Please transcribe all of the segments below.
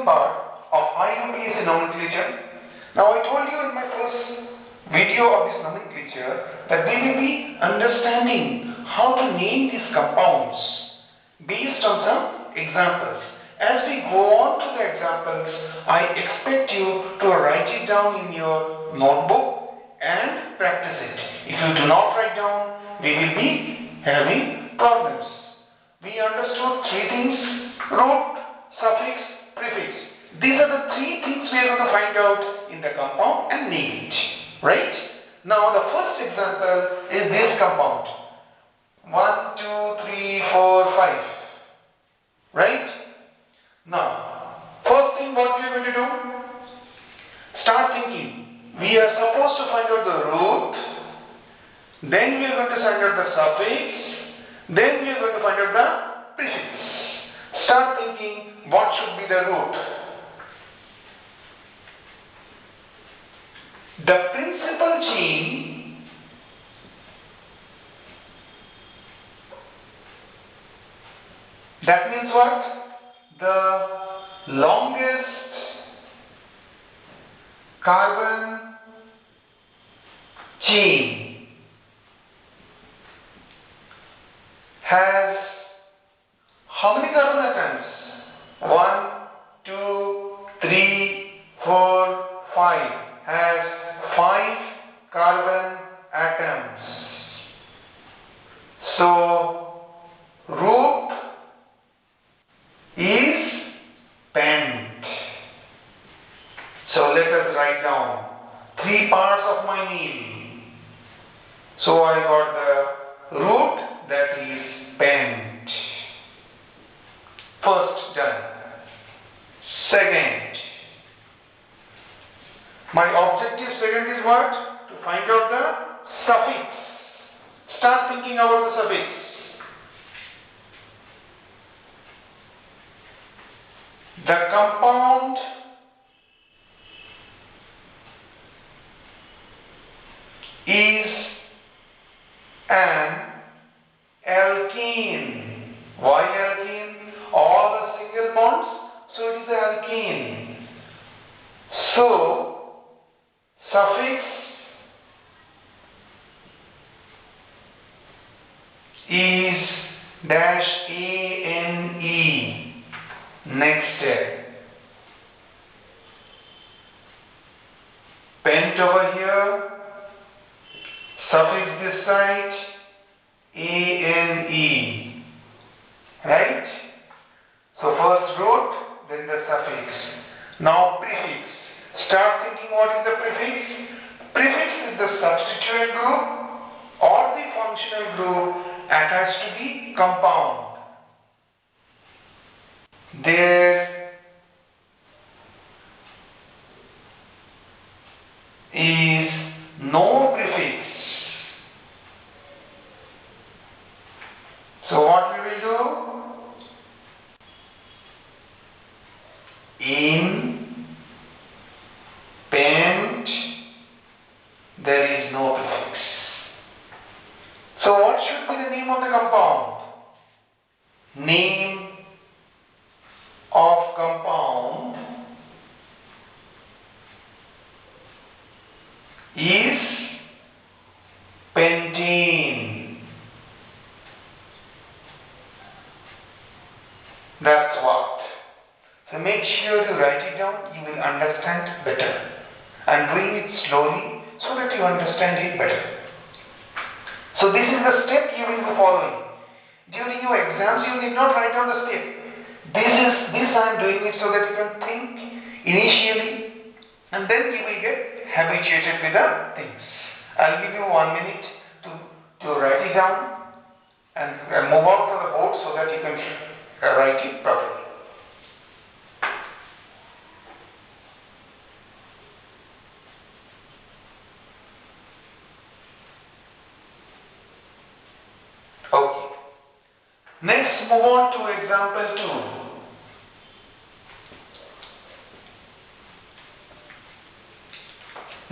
important part of ICSE nomenclature. Now I told you in my first video of this nomenclature that we will be understanding how to name these compounds based on some examples. As we go on to the examples, I expect you to write it down in your notebook and practice it. If you do not write down, we will be having problems. We understood three things: root, suffix, prefix. These are the three things we are going to find out in the compound and name it. Right? Now the first example is this compound. 1, 2, 3, 4, 5. Right? Now, first thing what we are going to do? Start thinking. We are supposed to find out the root, then we are going to find out the suffix, then we are going to find out the prefix. Start thinking what should be the root. The principal chain that means what? The longest carbon chain has how many carbon atoms? 1, 2, 3, 4, 5. Has 5 carbon atoms. So root is pent. So let us write down 3 parts of my name. So I got the root, that is pent. First done. Second, my objective second is what? To find out the suffix. Start thinking about the suffix. The compound is an alkene. Why alkene? All the single bonds, so it is an alkene. So suffix is dash ane. Next step. Pent over here, suffix this side, ane. Right? So first root, then the suffix. Now prefix. Start thinking what is the prefix. Prefix is the substituent group or the functional group attached to the compound. There is no prefix. So what we will do? In pent there is no prefix. So what should be the name of the compound? Name of compound is pentene. That's what. So make sure you write it down, you will understand better. And doing it slowly so that you understand it better. So this is the step you will be following. During your exams you need not write down the step. This I am doing it so that you can think initially and then you will get habituated with the things. I'll give you 1 minute to write it down and move out to the board so that you can write it properly. Okay. Next, move on to example 2.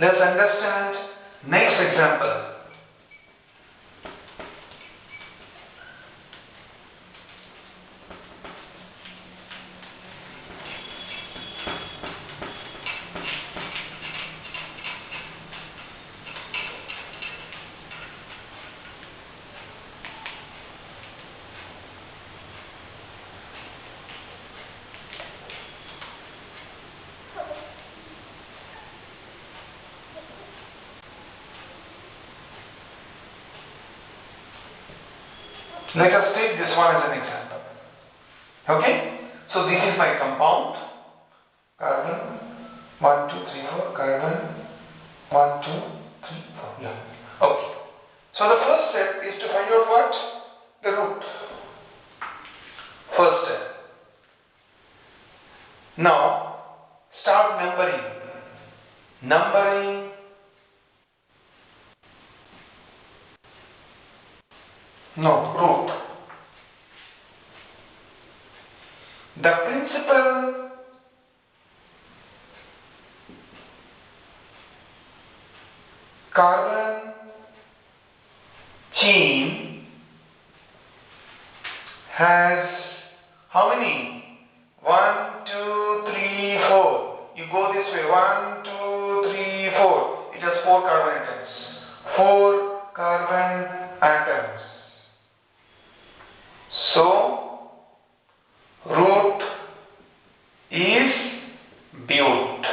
Let's understand next example. Let us take this one as an example. Okay? So this is my compound. Carbon 1, 2, 3, 4. Carbon 1, 2, 3, 4. Yeah. Okay. So the first step is to find out what? The root. First step. Now start numbering. Numbering. No, root. The principal carbon chain has how many? 1, 2, 3, 4. You go this way. 1, 2, 3, 4. It has 4 carbon atoms. 4 carbon atoms. So, root is bute.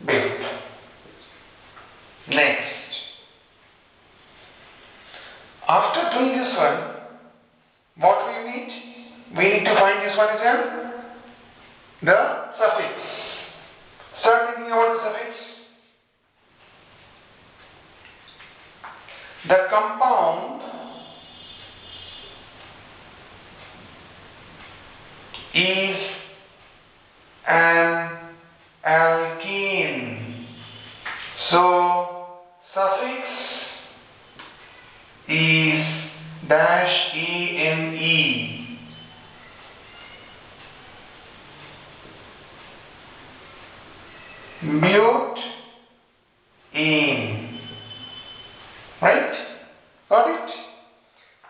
Bute. Next. After doing this one, what we need? We need to find this one again. The suffix. Start thinking about the suffix. The compound is an alkene. So suffix is -ene. Butene. Right? Got it?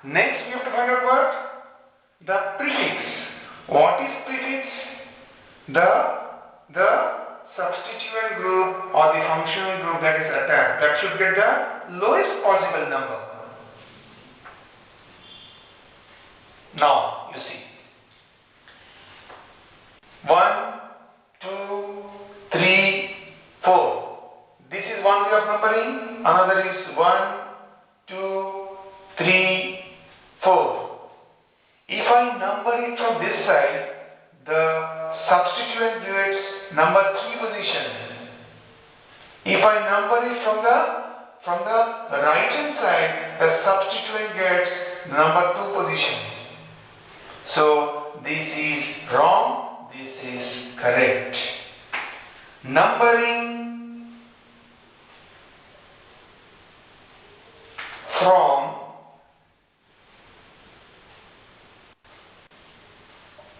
Next we have to find out what? The prefix. What is prefix? The substituent group or the functional group that is attached. That should get the lowest possible number. Now you see. 1, 2, 3, 4. This is one way of numbering. Another is 1, 2, 3, 4. If I number it from this side, the substituent gets number 3 position. If I number it from the right hand side, the substituent gets number 2 position. So this is wrong, this is correct. Numbering from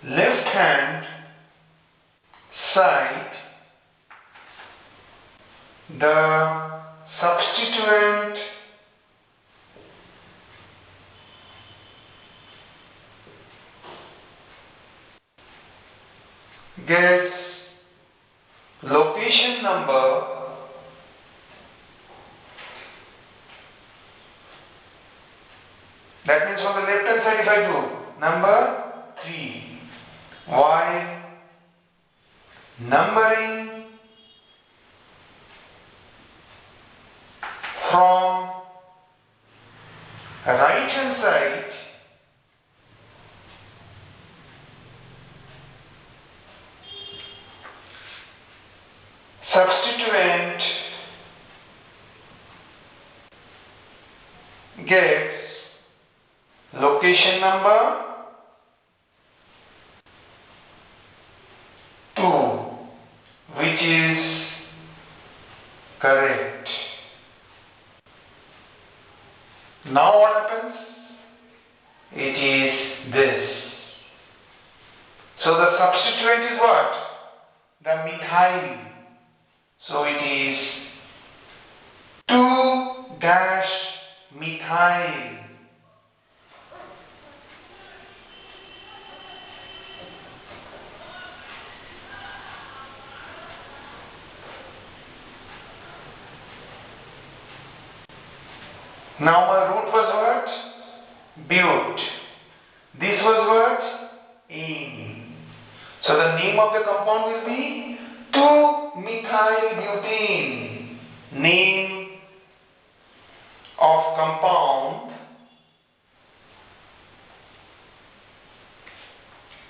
left hand side, the substituent gets location number that means on the left hand side if I do number 3 while numbering from right hand side substituent gets location number 2, which is correct. Now what happens? It is this. So the substituent is what? The methyl. So it is 2-methyl. Now my root was what? Bute. This was what? Ene. So the name of the compound will be 2-methyl butene. name of compound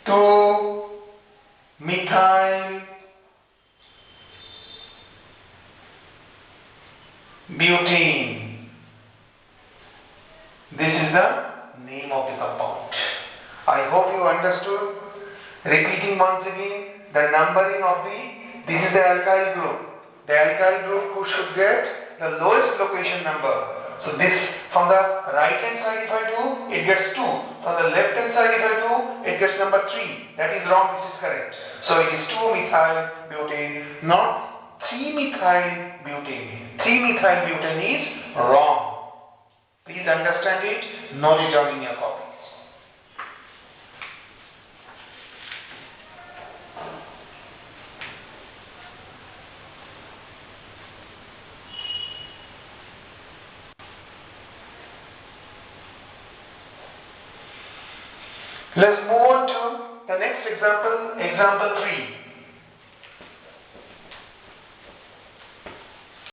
to methyl butane. This is the name of the compound. I hope you understood. Repeating once again, the numbering of this is the alkyl group. The alkyl group should get the lowest location number. So this, from the right hand side if I do, it gets 2. From the left hand side if I do, it gets number 3. That is wrong, this is correct. So it is 2-methyl butane, not 3-methyl butane. 3-methyl butane is wrong. Please understand it, note it down in your copies. Let's move on to the next example, example 3.